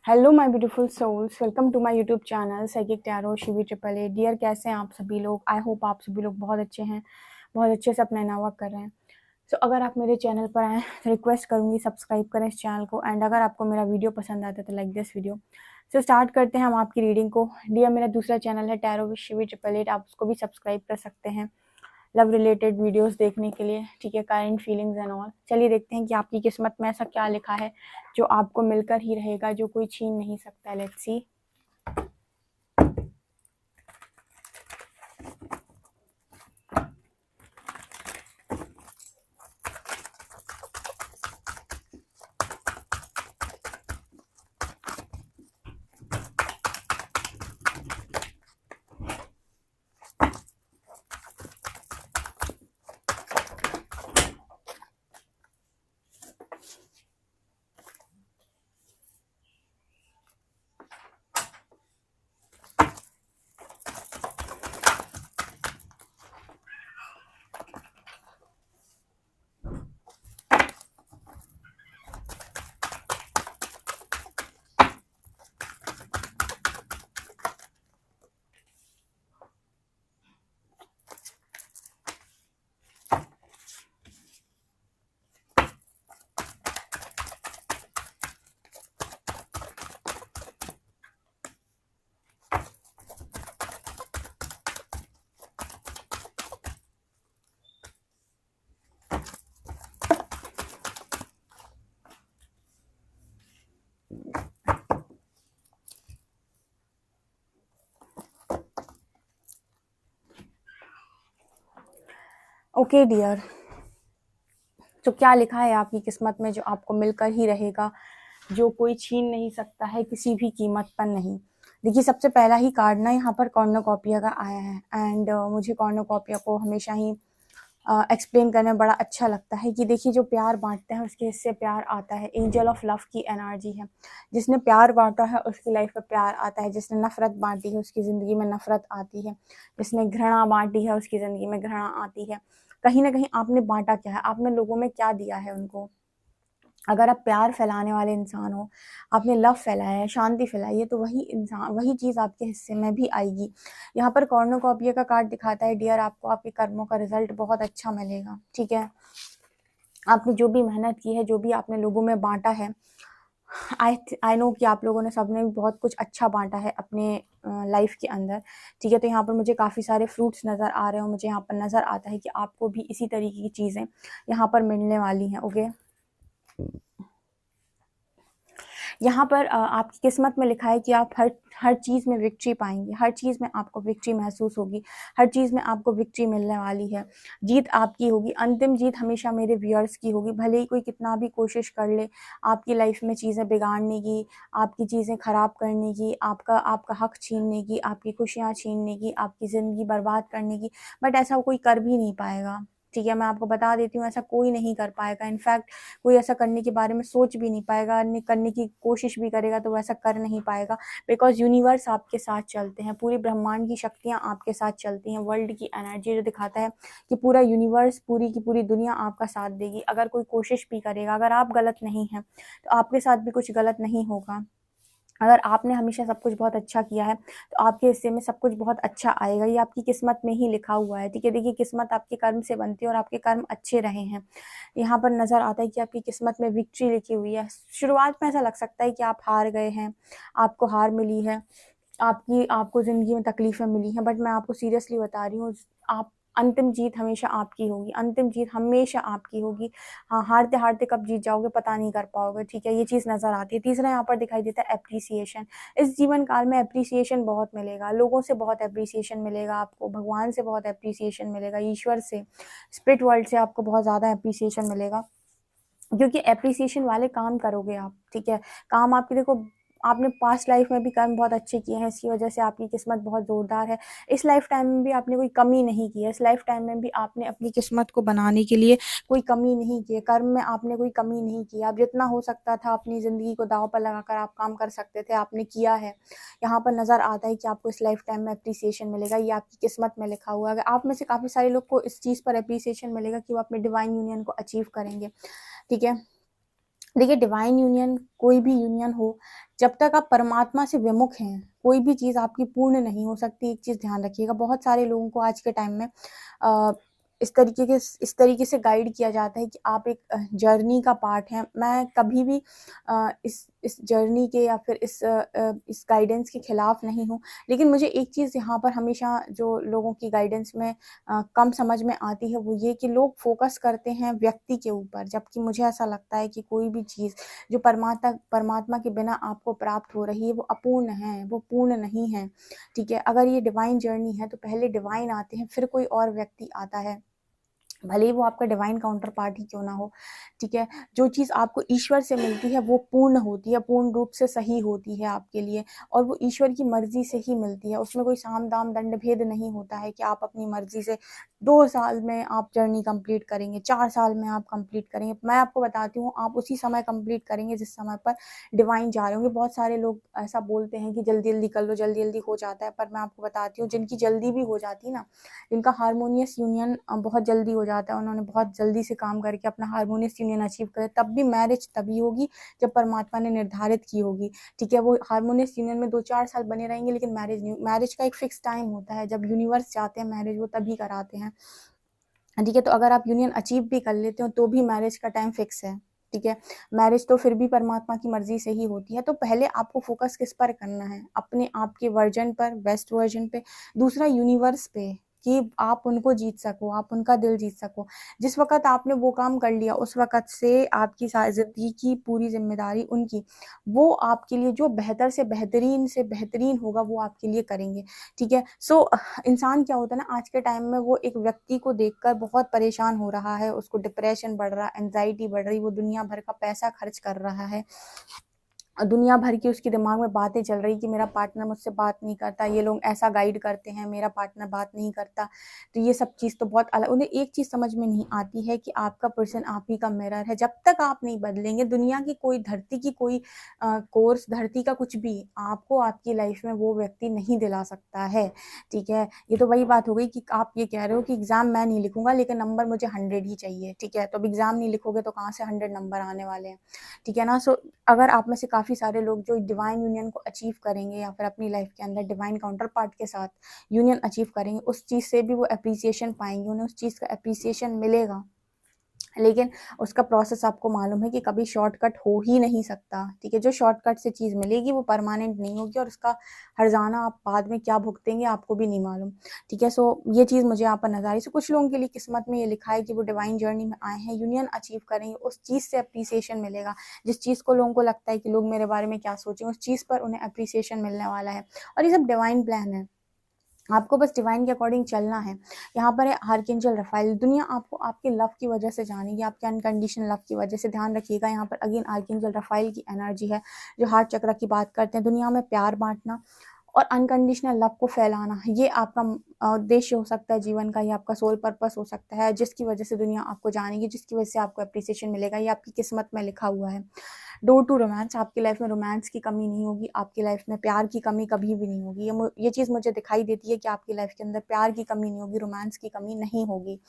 Hello my beautiful souls, welcome to my YouTube channel psychic tarot Shivi triple A. Dear, कैसे हैं आप सभी लोग? आई होप आप सभी लोग बहुत अच्छे हैं, बहुत अच्छे से अपना नावर्क कर रहे हैं। सो अगर आप मेरे चैनल पर आएँ तो रिक्वेस्ट करूंगी सब्सक्राइब करें इस चैनल को, एंड अगर आपको मेरा वीडियो पसंद आता है तो like this video. So start करते हैं हम आपकी रीडिंग को। डियर, मेरा दूसरा चैनल है tarot with Shivi triple eight, आप उसको भी सब्सक्राइब कर सकते हैं लव रिलेटेड वीडियोस देखने के लिए, ठीक है, काइंड फीलिंग्स एंड ऑल। चलिए देखते हैं कि आपकी किस्मत में ऐसा क्या लिखा है जो आपको मिलकर ही रहेगा, जो कोई छीन नहीं सकता। Let's see. ओके डियर, तो क्या लिखा है आपकी किस्मत में जो आपको मिलकर ही रहेगा, जो कोई छीन नहीं सकता है किसी भी कीमत पर नहीं। देखिए, सबसे पहला ही कार्ड ना यहाँ पर कॉर्नुकोपिया का आया है, एंड मुझे कॉर्नुकोपिया को हमेशा ही एक्सप्लेन करना बड़ा अच्छा लगता है कि देखिए, जो प्यार बांटते हैं उसके हिस्से प्यार आता है। एंजल ऑफ लव की एनर्जी है। जिसने प्यार बांटा है उसकी लाइफ में प्यार आता है, जिसने नफरत बांटी है उसकी ज़िंदगी में नफरत आती है, जिसने घृणा बांटी है उसकी ज़िंदगी में घृणा आती है। कहीं ना कहीं आपने बांटा क्या है, आपने लोगों में क्या दिया है उनको। अगर आप प्यार फैलाने वाले इंसान हो, आपने लव फैलाया है, शांति फैलाई है, तो वही इंसान, वही चीज़ आपके हिस्से में भी आएगी। यहाँ पर कॉर्नुकोपिया का कार्ड दिखाता है डियर, आपको आपके कर्मों का रिजल्ट बहुत अच्छा मिलेगा, ठीक है। आपने जो भी मेहनत की है, जो भी आपने लोगों में बांटा है, आई नो कि आप लोगों ने सबने भी बहुत कुछ अच्छा बांटा है अपने लाइफ के अंदर, ठीक है। तो यहाँ पर मुझे काफ़ी सारे फ्रूट्स नज़र आ रहे हो, मुझे यहाँ पर नज़र आता है कि आपको भी इसी तरीके की चीज़ें यहाँ पर मिलने वाली हैं। ओके, यहाँ पर आपकी किस्मत में लिखा है कि आप हर हर चीज़ में विक्ट्री पाएंगे, हर चीज़ में आपको विक्ट्री महसूस होगी, हर चीज़ में आपको विक्ट्री मिलने वाली है। जीत आपकी होगी, अंतिम जीत हमेशा मेरे व्यूअर्स की होगी। भले ही कोई कितना भी कोशिश कर ले आपकी लाइफ में चीज़ें बिगाड़ने की, आपकी चीज़ें ख़राब करने की, आपका आपका हक छीनने की, आपकी खुशियाँ छीनने की, आपकी ज़िंदगी बर्बाद करने की, बट ऐसा कोई कर भी नहीं पाएगा, ठीक है। मैं आपको बता देती हूँ, ऐसा कोई नहीं कर पाएगा। इनफैक्ट कोई ऐसा करने के बारे में सोच भी नहीं पाएगा, करने की कोशिश भी करेगा तो वैसा कर नहीं पाएगा, बिकॉज यूनिवर्स आपके साथ चलते हैं, पूरी ब्रह्मांड की शक्तियाँ आपके साथ चलती हैं। वर्ल्ड की एनर्जी जो दिखाता है कि पूरा यूनिवर्स, पूरी की पूरी दुनिया आपका साथ देगी। अगर कोई कोशिश भी करेगा, अगर आप गलत नहीं हैं तो आपके साथ भी कुछ गलत नहीं होगा। अगर आपने हमेशा सब कुछ बहुत अच्छा किया है तो आपके हिस्से में सब कुछ बहुत अच्छा आएगा। ये आपकी किस्मत में ही लिखा हुआ है, ठीक है। देखिए, किस्मत आपके कर्म से बनती है और आपके कर्म अच्छे रहे हैं। यहाँ पर नज़र आता है कि आपकी किस्मत में विक्ट्री लिखी हुई है। शुरुआत में ऐसा लग सकता है कि आप हार गए हैं, आपको हार मिली है, आपको ज़िंदगी में तकलीफ़ें मिली हैं, बट मैं आपको सीरियसली बता रही हूँ, आप अंतिम जीत हमेशा आपकी होगी, अंतिम जीत हमेशा आपकी होगी। हाँ, हारते-हारते कब जीत जाओगे पता नहीं कर पाओगे, ठीक है। ये चीज़ नज़र आती है। तीसरा यहाँ पर दिखाई देता है एप्रिसिएशन। इस जीवन काल में एप्रिसिएशन बहुत मिलेगा, लोगों से बहुत एप्रिसिएशन मिलेगा आपको, भगवान से बहुत एप्रिसिएशन मिलेगा, ईश्वर से, स्पिरिट वर्ल्ड से आपको बहुत ज़्यादा एप्रिसिएशन मिलेगा, क्योंकि एप्रिसिएशन वाले काम करोगे आप, ठीक है। काम आपके, देखो, आपने पास्ट लाइफ में भी कर्म बहुत अच्छे किए हैं, इसकी वजह से आपकी किस्मत बहुत ज़ोरदार है। इस लाइफ टाइम में भी आपने कोई कमी नहीं की है, इस लाइफ टाइम में भी आपने अपनी किस्मत को बनाने के लिए कोई कमी नहीं की है, कर्म में आपने कोई कमी नहीं की। आप जितना हो सकता था अपनी ज़िंदगी को दांव पर लगाकर आप काम कर सकते थे, आपने किया है। यहाँ पर नज़र आता है कि आपको इस लाइफ टाइम में अप्रिसिएशन मिलेगा, ये आपकी किस्मत में लिखा हुआ है। आप में से काफ़ी सारे लोग को इस चीज़ पर अप्रिसिएशन मिलेगा कि वो अपने डिवाइन यूनियन को अचीव करेंगे, ठीक है। देखिए डिवाइन यूनियन कोई भी यूनियन हो, जब तक आप परमात्मा से विमुख हैं, कोई भी चीज़ आपकी पूर्ण नहीं हो सकती। एक चीज़ ध्यान रखिएगा, बहुत सारे लोगों को आज के टाइम में अ, इस तरीके से गाइड किया जाता है कि आप एक जर्नी का पार्ट हैं। मैं कभी भी इस जर्नी के या फिर इस गाइडेंस के खिलाफ नहीं हूँ। लेकिन मुझे एक चीज़ यहाँ पर हमेशा जो लोगों की गाइडेंस में कम समझ में आती है, वो ये कि लोग फ़ोकस करते हैं व्यक्ति के ऊपर, जबकि मुझे ऐसा लगता है कि कोई भी चीज़ जो परमात्मा के बिना आपको प्राप्त हो रही है, वो अपूर्ण है, वो पूर्ण नहीं है, ठीक है? अगर ये डिवाइन जर्नी है, तो पहले डिवाइन आते हैं, फिर कोई और व्यक्ति आता है। भले ही वो आपका डिवाइन काउंटर पार्ट ही क्यों ना हो, ठीक है? जो चीज़ आपको ईश्वर से मिलती है वो पूर्ण होती है, पूर्ण रूप से सही होती है आपके लिए, और वो ईश्वर की मर्ज़ी से ही मिलती है। उसमें कोई साम-दाम दंड-भेद नहीं होता है कि आप अपनी मर्ज़ी से 2 साल में आप जर्नी कंप्लीट करेंगे, 4 साल में आप कंप्लीट करेंगे। मैं आपको बताती हूँ, आप उसी समय कंप्लीट करेंगे जिस समय पर डिवाइन जा रहे होंगे। बहुत सारे लोग ऐसा बोलते हैं कि जल्दी-जल्दी कर लो, जल्दी-जल्दी हो जाता है, पर मैं आपको बताती हूँ जिनकी जल्दी भी हो जाती है ना, जिनका हार्मोनियस यूनियन बहुत जल्दी हो जाता है, उन्होंने बहुत जल्दी से काम करके अपना हार्मोनियस यूनियन अचीव करे, तब भी मैरिज तभी होगी जब परमात्मा ने निर्धारित की होगी, ठीक है? वो हार्मोनियस यूनियन में 2-4 साल बने रहेंगे, लेकिन मैरिज नहीं। मैरिज का एक फिक्स टाइम होता है, जब यूनिवर्स चाहते हैं मैरिज, वो तभी कराते हैं, ठीक है? तो अगर आप यूनियन अचीव भी कर लेते हो, तो भी मैरिज का टाइम फिक्स है, ठीक है? मैरिज तो फिर भी परमात्मा की मर्ज़ी से ही होती है। तो पहले आपको फ़ोकस किस पर करना है? अपने आप के वर्जन पर, बेस्ट वर्जन पे, दूसरा यूनिवर्स पे, कि आप उनको जीत सको, आप उनका दिल जीत सको। जिस वक़्त आपने वो काम कर लिया, उस वक़्त से आपकी ज़िंदगी की पूरी ज़िम्मेदारी उनकी, वो आपके लिए जो बेहतर से बेहतरीन होगा, वो आपके लिए करेंगे, ठीक है? सो इंसान क्या होता है ना, आज के टाइम में वो एक व्यक्ति को देखकर बहुत परेशान हो रहा है, उसको डिप्रेशन बढ़ रहा है, एंग्ज़ायटी बढ़ रही, वो दुनिया भर का पैसा खर्च कर रहा है। दुनिया भर की उसके दिमाग में बातें चल रही कि मेरा पार्टनर मुझसे बात नहीं करता, ये लोग ऐसा गाइड करते हैं, मेरा पार्टनर बात नहीं करता। तो ये सब चीज़ तो बहुत अलग, उन्हें एक चीज़ समझ में नहीं आती है कि आपका पर्सन आप ही का मिरर है। जब तक आप नहीं बदलेंगे, दुनिया की कोई, धरती की कोई कोर्स, धरती का कुछ भी आपको आपकी लाइफ में वो व्यक्ति नहीं दिला सकता है, ठीक है? ये तो वही बात हो गई कि आप ये कह रहे हो कि एग्ज़ाम मैं नहीं लिखूँगा, लेकिन नंबर मुझे 100 ही चाहिए, ठीक है? तो अब एग्ज़ाम नहीं लिखोगे तो कहाँ से 100 नंबर आने वाले हैं, ठीक है ना? सो अगर आप में से काफ़ी सारे लोग जो डिवाइन यूनियन को अचीव करेंगे, या फिर अपनी लाइफ के अंदर डिवाइन काउंटर पार्ट के साथ यूनियन अचीव करेंगे, उस चीज़ से भी वो एप्रिसिएशन पाएँगे, उन्हें उस चीज़ का एप्रिसिएशन मिलेगा। लेकिन उसका प्रोसेस आपको मालूम है कि कभी शॉर्टकट हो ही नहीं सकता, ठीक है? जो शॉर्टकट से चीज़ मिलेगी वो परमानेंट नहीं होगी, और उसका हर्जाना आप बाद में क्या भुगतेंगे आपको भी नहीं मालूम, ठीक है? सो ये चीज़ मुझे यहाँ पर नज़र आई। सो कुछ लोगों के लिए किस्मत में ये लिखा है कि वो डिवाइन जर्नी में आए हैं, यूनियन अचीव करेंगे, उस चीज़ से एप्रिसिएशन मिलेगा। जिस चीज़ को लोगों को लगता है कि लोग मेरे बारे में क्या सोचेंगे, उस चीज़ पर उन्हें एप्रिसिएशन मिलने वाला है, और ये सब डिवाइन प्लान है। आपको बस डिवाइन के अकॉर्डिंग चलना है। यहाँ पर है आर्कएंजल रफ़ाएल, दुनिया आपको आपके लव की वजह से जानेगी, आपके अनकंडीशनल लव की वजह से। ध्यान रखिएगा, यहाँ पर अगेन आर्कएंजल रफ़ाएल की एनर्जी है, जो हार्ट चक्र की बात करते हैं। दुनिया में प्यार बाँटना और अनकंडीशनल लव को फैलाना, ये आपका उद्देश्य हो सकता है जीवन का, ये आपका सोल पर्पस हो सकता है, जिसकी वजह से दुनिया आपको जानेगी, जिसकी वजह से आपको एप्रिसिएशन मिलेगा। ये आपकी किस्मत में लिखा हुआ है। डोर टू रोमांस, आपकी लाइफ में रोमांस की कमी नहीं होगी, आपकी लाइफ में प्यार की कमी कभी भी नहीं होगी। ये चीज़ मुझे दिखाई देती है कि आपकी लाइफ के अंदर प्यार की कमी नहीं होगी, रोमांस की कमी नहीं होगी।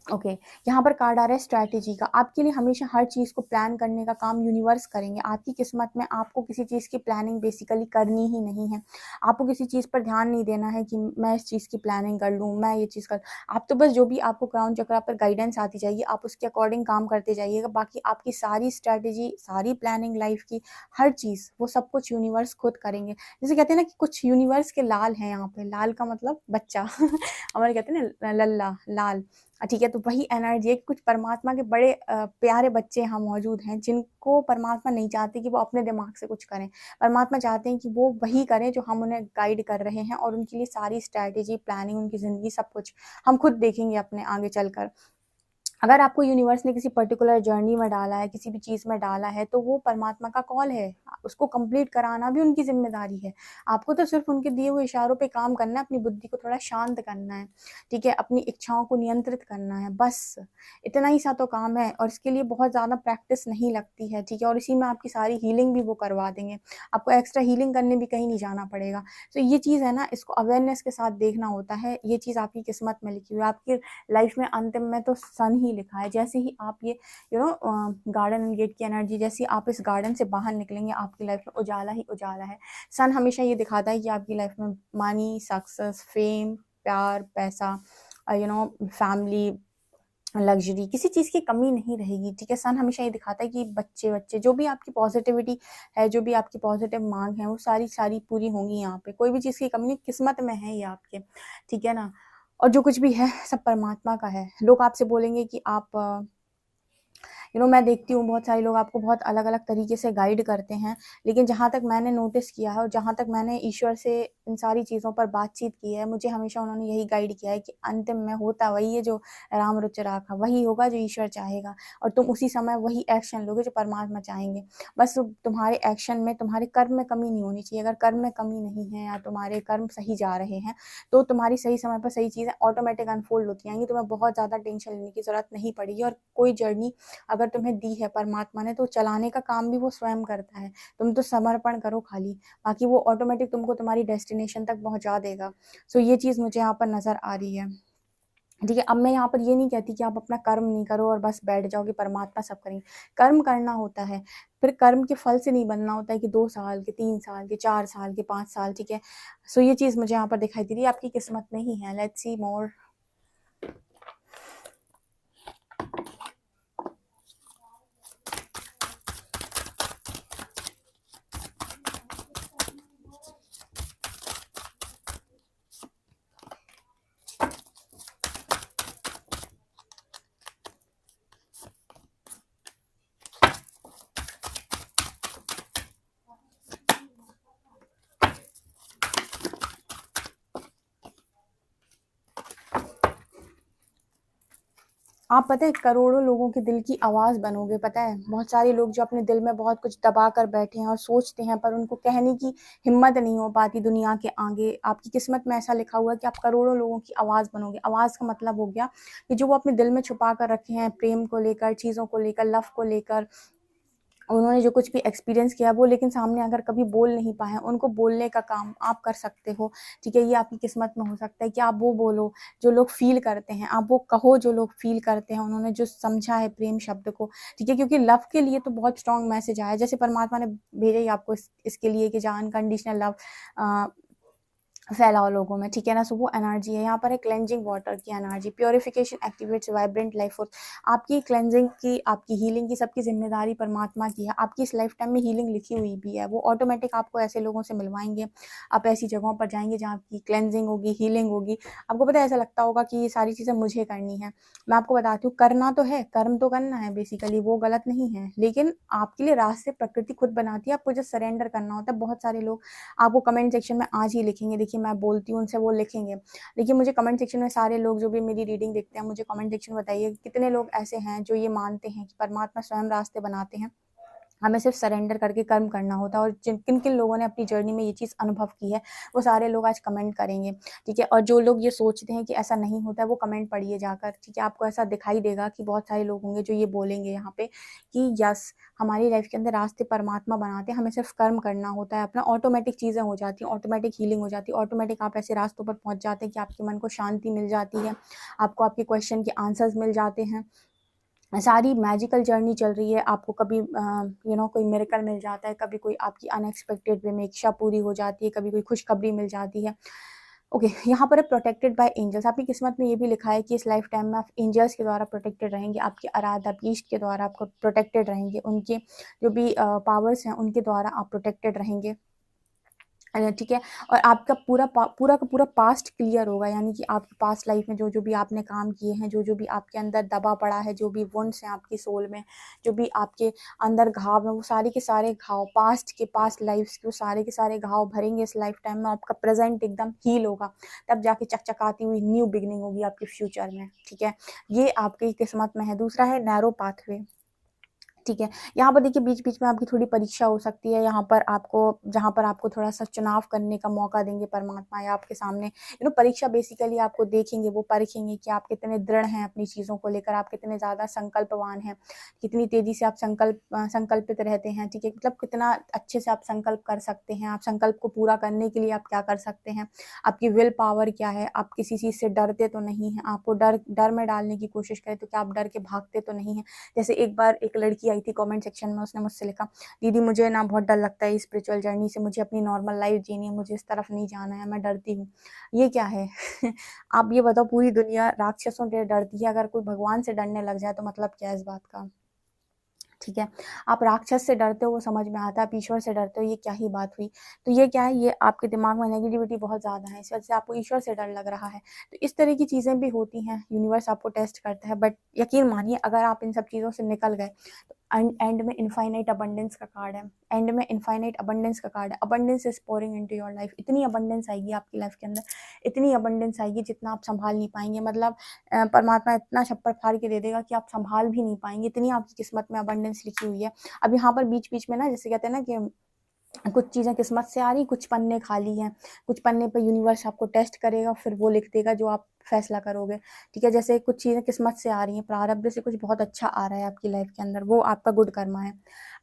ओके, यहाँ पर कार्ड आ रहा है स्ट्रैटेजी का। आपके लिए हमेशा हर चीज़ को प्लान करने का काम यूनिवर्स करेंगे। आपकी किस्मत में आपको किसी चीज़ की प्लानिंग बेसिकली करनी ही नहीं है। आपको किसी चीज़ पर ध्यान नहीं देना है कि मैं इस चीज़ की प्लानिंग कर लूँ, मैं ये चीज़ कर, आप तो बस जो भी आपको क्राउन चक्रा पर गाइडेंस आती जाएगी, आप उसके अकॉर्डिंग काम करते जाइएगा। बाकी आपकी सारी स्ट्रैटेजी, सारी प्लानिंग लाइफ की, हर चीज़, वो सब कुछ यूनिवर्स खुद करेंगे। जैसे कहते हैं ना कि कुछ यूनिवर्स के लाल हैं यहाँ पे, लाल का मतलब बच्चा हमारे कहते हैं ना लल्ला, लाल, ठीक है? तो वही एनर्जी है कि कुछ परमात्मा के बड़े प्यारे बच्चे यहाँ मौजूद हैं, जिनको परमात्मा नहीं चाहते कि वो अपने दिमाग से कुछ करें। परमात्मा चाहते हैं कि वो वही करें जो हम उन्हें गाइड कर रहे हैं, और उनके लिए सारी स्ट्रैटेजी, प्लानिंग, उनकी ज़िंदगी, सब कुछ हम खुद देखेंगे अपने आगे चलकर। अगर आपको यूनिवर्स ने किसी पर्टिकुलर जर्नी में डाला है, किसी भी चीज़ में डाला है, तो वो परमात्मा का कॉल है। उसको कंप्लीट कराना भी उनकी ज़िम्मेदारी है। आपको तो सिर्फ़ उनके दिए हुए इशारों पे काम करना है, अपनी बुद्धि को थोड़ा शांत करना है, ठीक है? अपनी इच्छाओं को नियंत्रित करना है, बस। इतना ही सा तो काम है, और इसके लिए बहुत ज़्यादा प्रैक्टिस नहीं लगती है, ठीक है? और इसी में आपकी सारी हीलिंग भी वो करवा देंगे। आपको एक्स्ट्रा हीलिंग करने भी कहीं नहीं जाना पड़ेगा। तो ये चीज़ है ना, इसको अवेयरनेस के साथ देखना होता है। ये चीज़ आपकी किस्मत में लिखी हुई है। आपकी लाइफ में अंतिम में तो सन ही लिखा है। जैसे ही आप ये गार्डन एंड गेट की एनर्जी, जैसे ही आप इस गार्डन से बाहर निकलेंगे आपकी लाइफ में उजाला ही उजाला है। सन हमेशा ये दिखाता है कि आपकी लाइफ में मनी, सक्सेस, फेम, प्यार, पैसा, फैमिली, लग्जरी, किसी चीज़ की कमी नहीं रहेगी, ठीक है। सन हमेशा ये दिखाता है कि बच्चे जो भी आपकी पॉजिटिविटी है, जो भी आपकी पॉजिटिव मांग है, वो सारी पूरी होंगी। यहाँ पे कोई भी चीज़ की कमी नहीं, किस्मत में है ये आपके, ठीक है ना। और जो कुछ भी है सब परमात्मा का है। लोग आपसे बोलेंगे कि आप मैं देखती हूँ बहुत सारे लोग आपको बहुत अलग अलग तरीके से गाइड करते हैं, लेकिन जहाँ तक मैंने नोटिस किया है और जहाँ तक मैंने ईश्वर से इन सारी चीज़ों पर बातचीत की है, मुझे हमेशा उन्होंने यही गाइड किया है कि अंतिम में होता वही है जो राम रुचि राखा, वही होगा जो ईश्वर चाहेगा, और तुम उसी समय वही एक्शन लोगे जो परमात्मा चाहेंगे। बस तुम्हारे एक्शन में, तुम्हारे कर्म में कमी नहीं होनी चाहिए। अगर कर्म में कमी नहीं है या तुम्हारे कर्म सही जा रहे हैं तो तुम्हारी सही समय पर सही चीज़ें ऑटोमेटिक अनफोल्ड होती आएंगी। तुम्हें बहुत ज़्यादा टेंशन लेने की ज़रूरत नहीं पड़ेगी। और कोई जर्नी अगर तुम्हें दी है परमात्मा ने, तो चलाने का काम भी वो स्वयं करता है। तुम तो समर्पण करो खाली, बाकी वो ऑटोमेटिक तुमको तुम्हारी डेस्टिनेशन तक पहुंचा देगा। सो ये चीज़ मुझे यहाँ पर नज़र आ रही है, ठीक है। अब मैं यहाँ पर ये नहीं कहती कि आप अपना कर्म नहीं करो और बस बैठ जाओ कि परमात्मा सब करेंगे। कर्म करना होता है, फिर कर्म के फल से नहीं बनना होता है कि 2 साल के, 3 साल के, 4 साल के, 5 साल, ठीक है। सो ये चीज़ मुझे यहाँ पर दिखाई दे रही है, आपकी किस्मत में ही है। लेट्स सी मोर। आप पता है करोड़ों लोगों के दिल की आवाज़ बनोगे। पता है बहुत सारे लोग जो अपने दिल में बहुत कुछ दबा कर बैठे हैं और सोचते हैं, पर उनको कहने की हिम्मत नहीं हो पाती दुनिया के आगे। आपकी किस्मत में ऐसा लिखा हुआ है कि आप करोड़ों लोगों की आवाज़ बनोगे। आवाज़ का मतलब हो गया कि जो वो अपने दिल में छुपा कर रखे हैं, प्रेम को लेकर, चीज़ों को लेकर, लव को लेकर, उन्होंने जो कुछ भी एक्सपीरियंस किया वो लेकिन सामने अगर कभी बोल नहीं पाए, उनको बोलने का काम आप कर सकते हो, ठीक है। ये आपकी किस्मत में हो सकता है कि आप वो बोलो जो लोग फील करते हैं, आप वो कहो जो लोग फील करते हैं, उन्होंने जो समझा है प्रेम शब्द को, ठीक है। क्योंकि लव के लिए तो बहुत स्ट्रॉन्ग मैसेज आया, जैसे परमात्मा ने भेजा ही आपको इसके लिए कि जहाँ अनकंडीशनल लव फैलाओ लोगों में, ठीक है ना। सो वो एनर्जी है यहाँ पर, है क्लेंजिंग वाटर की energy. Purification activates vibrant life force. आपकी क्लेंजिंग की, आपकी हीलिंग की, सबकी जिम्मेदारी परमात्मा की है। आपकी इस लाइफ टाइम में हीलिंग लिखी हुई भी है, वो ऑटोमेटिक आपको ऐसे लोगों से मिलवाएंगे। आप ऐसी जगहों पर जाएंगे जहाँ आपकी क्लेंजिंग होगी, हीलिंग होगी। आपको पता है ऐसा लगता होगा कि ये सारी चीज़ें मुझे करनी है। मैं आपको बताती हूँ, करना तो है, कर्म तो करना है बेसिकली, वो गलत नहीं है, लेकिन आपके लिए रास्ते प्रकृति खुद बनाती है, आपको जस्ट सरेंडर करना होता है। बहुत सारे लोग आपको कमेंट सेक्शन में आज ही लिखेंगे, देखिए मैं बोलती हूँ उनसे, वो लिखेंगे। देखिए मुझे कमेंट सेक्शन में सारे लोग जो भी मेरी रीडिंग देखते हैं, मुझे कमेंट सेक्शन में बताइए कितने लोग ऐसे हैं जो ये मानते हैं कि परमात्मा स्वयं रास्ते बनाते हैं, हमें सिर्फ सरेंडर करके कर्म करना होता है। और किन किन लोगों ने अपनी जर्नी में ये चीज़ अनुभव की है, वो सारे लोग आज कमेंट करेंगे, ठीक है। और जो लोग ये सोचते हैं कि ऐसा नहीं होता है, वो कमेंट पढ़िए जाकर, ठीक है। आपको ऐसा दिखाई देगा कि बहुत सारे लोग होंगे जो ये बोलेंगे यहाँ पे कि यस, हमारी लाइफ के अंदर रास्ते परमात्मा बनाते हैं, हमें सिर्फ कर्म करना होता है अपना, ऑटोमेटिक चीज़ें हो जाती हैं, ऑटोमेटिक हीलिंग हो जाती है, ऑटोमेटिक आप ऐसे रास्तों पर पहुँच जाते हैं कि आपके मन को शांति मिल जाती है, आपको आपके क्वेश्चन के आंसर्स मिल जाते हैं। सारी मैजिकल जर्नी चल रही है। आपको कभी कोई मिरेकल मिल जाता है, कभी कोई आपकी अनएक्सपेक्टेड वे में इच्छा पूरी हो जाती है, कभी कोई खुशखबरी मिल जाती है। ओके, यहाँ पर है प्रोटेक्टेड बाय एंजल्स। आपकी किस्मत में ये भी लिखा है कि इस लाइफ टाइम में आप एंजल्स के द्वारा प्रोटेक्टेड रहेंगे, आपके आराध्य, आपकी इष्ट के द्वारा आपको प्रोटेक्टेड रहेंगे, उनके जो भी पावर्स हैं उनके द्वारा आप प्रोटेक्टेड रहेंगे, ठीक है। और आपका पूरा का पूरा पास्ट क्लियर होगा, यानी कि आपकी पास्ट लाइफ में जो जो भी आपने काम किए हैं, जो जो भी आपके अंदर दबा पड़ा है, जो भी वुंड्स हैं आपकी सोल में, जो भी आपके अंदर घाव हैं, वो सारे के सारे घाव पास्ट के, पास्ट लाइफ्स के, वो सारे के सारे घाव भरेंगे इस लाइफ टाइम में। आपका प्रेजेंट एकदम हील होगा, तब जाके चकचकाती हुई न्यू बिगनिंग होगी आपके फ्यूचर में, ठीक है। ये आपकी किस्मत में है। दूसरा है नैरो पाथवे। ठीक है। यहाँ पर देखिए बीच-बीच में आपकी थोड़ी परीक्षा हो सकती है, यहाँ पर आपको जहाँ पर आपको थोड़ा-सा चुनाव करने का मौका देंगे परमात्मा या आपके सामने परीक्षा बेसिकली आपको देखेंगे, वो परखेंगे कि आप कितने दृढ़ हैं अपनी चीज़ों को लेकर, आप कितने ज़्यादा संकल्पवान हैं, कितनी तेज़ी से आप संकल्पित रहते हैं, ठीक है? मतलब कितना अच्छे से आप संकल्प कर सकते हैं, आप संकल्प को पूरा करने के लिए आप क्या कर सकते हैं, आपकी विल पावर क्या है, आप किसी चीज़ से डरते तो नहीं हैं, आपको डर में डालने की कोशिश करें तो क्या आप डर के भागते तो नहीं हैं। जैसे एक बार एक लड़की आई थी कमेंट सेक्शन में, उसने मुझसे लिखा, दीदी मुझे ना बहुत डर लगता है स्पिरिचुअल जर्नी से, मुझे अपनी नॉर्मल लाइफ जीनी है, मुझे इस तरफ नहीं जाना है, मैं डरती हूँ। ये क्या है? आप ये बताओ, पूरी दुनिया राक्षसों से डरती है, अगर कोई भगवान से डरने लग जाए तो मतलब क्या है इस बात का? ठीक है, आप राक्षस से डरते हो वो समझ में आता है, आप ईश्वर से डरते हो ये क्या ही बात हुई। तो ये क्या है, ये आपके दिमाग में नेगेटिविटी बहुत ज़्यादा है, इस वजह से आपको ईश्वर से डर लग रहा है। तो इस तरह की चीज़ें भी होती हैं, यूनिवर्स आपको टेस्ट करता है, बट यकीन मानिए अगर आप इन सब चीज़ों से निकल गए तो एंड में इनफाइनाइट अबंडेंस का कार्ड है, एंड में इनफाइनाइट अबंडेंस का कार्ड है। Abundance is pouring into your life, इतनी अबंडेंस आएगी आपकी लाइफ के अंदर, इतनी अबंडेंस आएगी जितना आप संभाल नहीं पाएंगे। मतलब परमात्मा इतना छप्पर फाड़ के दे देगा कि आप संभाल भी नहीं पाएंगे, इतनी आपकी किस्मत में अबंडेंस लिखी हुई है। अब यहाँ पर बीच बीच में ना, जैसे कहते हैं ना कि कुछ चीज़ें किस्मत से आ रही, कुछ पन्ने खाली हैं, कुछ पन्ने पे यूनिवर्स आपको टेस्ट करेगा, फिर वो लिख देगा जो आप फैसला करोगे। ठीक है, जैसे कुछ चीज़ें किस्मत से आ रही हैं, प्रारब्ध से कुछ बहुत अच्छा आ रहा है आपकी लाइफ के अंदर, वो आपका गुड कर्मा है।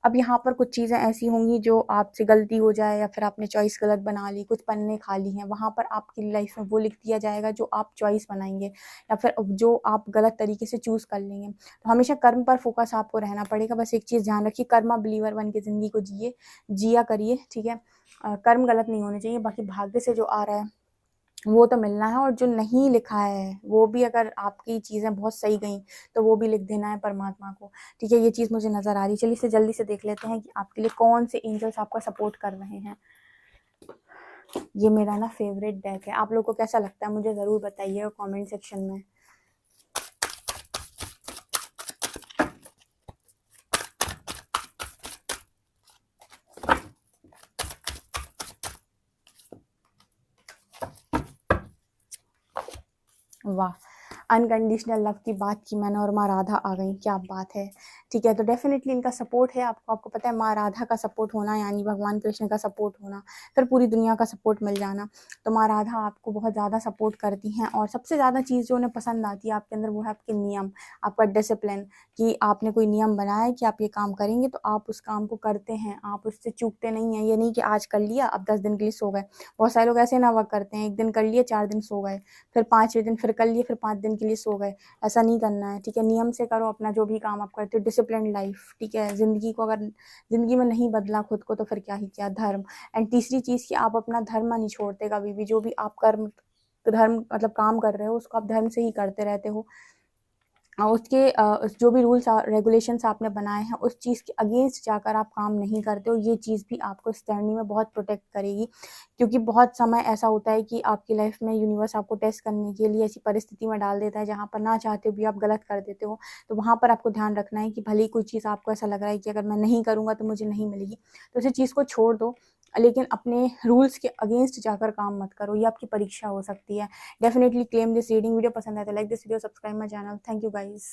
अब यहाँ पर कुछ चीज़ें ऐसी होंगी जो आपसे गलती हो जाए या फिर आपने चॉइस गलत बना ली, कुछ पन्ने खाली हैं, वहाँ पर आपकी लाइफ में वो लिख दिया जाएगा जो आप चॉइस बनाएंगे या फिर जो आप गलत तरीके से चूज़ कर लेंगे। तो हमेशा कर्म पर फोकस आपको रहना पड़ेगा। बस एक चीज़ ध्यान रखिए, कर्मा बिलीवर बन के ज़िंदगी को जिया करिए, ठीक है? कर्म गलत नहीं होने चाहिए, बाकी भाग्य से जो आ रहा है वो तो मिलना है, और जो नहीं लिखा है वो भी, अगर आपकी चीज़ें बहुत सही गई तो वो भी लिख देना है परमात्मा को। ठीक है, ये चीज़ मुझे नज़र आ रही है। चलिए इसे जल्दी से देख लेते हैं कि आपके लिए कौन से एंजल्स आपका सपोर्ट कर रहे हैं। ये मेरा ना फेवरेट डेक है, आप लोग को कैसा लगता है मुझे ज़रूर बताइए कमेंट सेक्शन में। वाह, अनकंडीशनल लव की बात की मैंने और माँ राधा आ गई, क्या बात है। ठीक है, तो डेफिनेटली इनका सपोर्ट है आपको पता है, माँ राधा का सपोर्ट होना यानी भगवान कृष्ण का सपोर्ट होना, फिर पूरी दुनिया का सपोर्ट मिल जाना। तो माँ राधा आपको बहुत ज़्यादा सपोर्ट करती हैं, और सबसे ज़्यादा चीज़ जो उन्हें पसंद आती है आपके अंदर वो है आपके नियम, आपका डिसिप्लिन, कि आपने कोई नियम बनाया है कि आप ये काम करेंगे तो आप उस काम को करते हैं, आप उससे चूकते नहीं हैं। ये नहीं कि आज कर लिया अब 10 दिन के लिए सो गए। बहुत सारे लोग ऐसे ना वर्क करते हैं, 1 दिन कर लिए 4 दिन सो गए, फिर 5वें दिन फिर कर लिए, फिर 5 दिन के लिए सो गए। ऐसा नहीं करना है, ठीक है? नियम से करो अपना जो भी काम आप करते हो, डिसिप्लिन लाइफ, ठीक है? ज़िंदगी को अगर ज़िंदगी में नहीं बदला खुद को तो फिर क्या ही क्या, धर्म। एंड तीसरी चीज़ कि आप अपना धर्म नहीं छोड़ते कभी भी, जो भी आप धर्म मतलब काम कर रहे हो उसको आप धर्म से ही करते रहते हो। उसके जो भी रूल्स रेगुलेशंस आपने बनाए हैं उस चीज़ के अगेंस्ट जाकर आप काम नहीं करते हो, ये चीज़ भी आपको इस जर्नी में बहुत प्रोटेक्ट करेगी। क्योंकि बहुत समय ऐसा होता है कि आपकी लाइफ में यूनिवर्स आपको टेस्ट करने के लिए ऐसी परिस्थिति में डाल देता है जहाँ पर ना चाहते हुए भी आप गलत कर देते हो। तो वहाँ पर आपको ध्यान रखना है कि भले ही कोई चीज़ आपको ऐसा लग रहा है कि अगर मैं नहीं करूँगा तो मुझे नहीं मिलेगी, तो उस चीज़ को छोड़ दो, लेकिन अपने रूल्स के अगेंस्ट जाकर काम मत करो, ये आपकी परीक्षा हो सकती है। Definitely claim this reading. Video पसंद आए तो like this video, subscribe my channel. Thank you guys.